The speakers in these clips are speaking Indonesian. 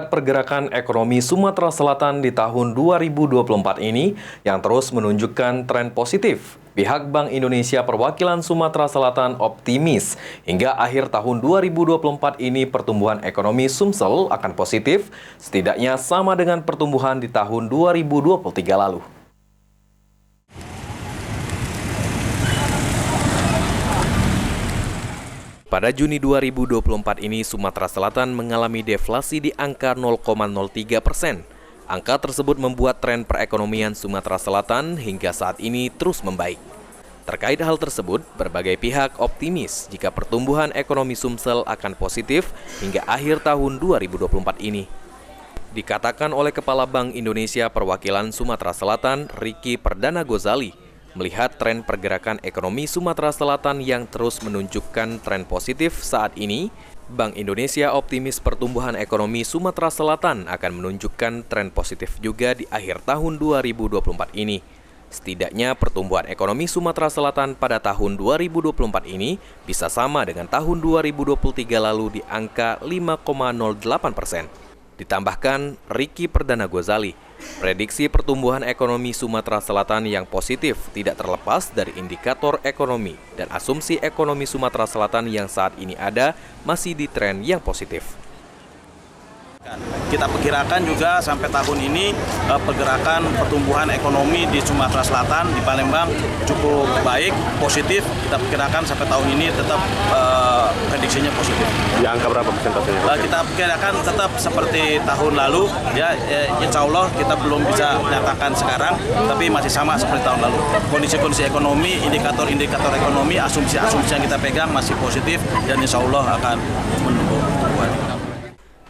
Melihat pergerakan ekonomi Sumatera Selatan di tahun 2024 ini yang terus menunjukkan tren positif, pihak Bank Indonesia Perwakilan Sumatera Selatan optimis hingga akhir tahun 2024 ini pertumbuhan ekonomi Sumsel akan positif, setidaknya sama dengan pertumbuhan di tahun 2023 lalu. Pada Juni 2024 ini, Sumatera Selatan mengalami deflasi di angka 0,03%. Angka tersebut membuat tren perekonomian Sumatera Selatan hingga saat ini terus membaik. Terkait hal tersebut, berbagai pihak optimis jika pertumbuhan ekonomi Sumsel akan positif hingga akhir tahun 2024 ini. Dikatakan oleh Kepala Bank Indonesia Perwakilan Sumatera Selatan, Ricky Perdana Gozali, melihat tren pergerakan ekonomi Sumatera Selatan yang terus menunjukkan tren positif saat ini, Bank Indonesia optimis pertumbuhan ekonomi Sumatera Selatan akan menunjukkan tren positif juga di akhir tahun 2024 ini. Setidaknya pertumbuhan ekonomi Sumatera Selatan pada tahun 2024 ini bisa sama dengan tahun 2023 lalu di angka 5,08%. Ditambahkan Ricky Perdana Gozali, prediksi pertumbuhan ekonomi Sumatera Selatan yang positif tidak terlepas dari indikator ekonomi dan asumsi ekonomi Sumatera Selatan yang saat ini ada masih di tren yang positif. Kita perkirakan juga sampai tahun ini pergerakan pertumbuhan ekonomi di Sumatera Selatan, di Palembang cukup baik, positif. Kita perkirakan sampai tahun ini tetap prediksinya positif. Di angka berapa persentasenya? Kita perkirakan tetap seperti tahun lalu, ya insya Allah kita belum bisa menyatakan sekarang, tapi masih sama seperti tahun lalu. Kondisi-kondisi ekonomi, indikator-indikator ekonomi, asumsi-asumsi yang kita pegang masih positif dan insya Allah akan menunggu pertumbuhan.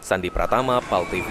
Sandi Pratama, PAL TV.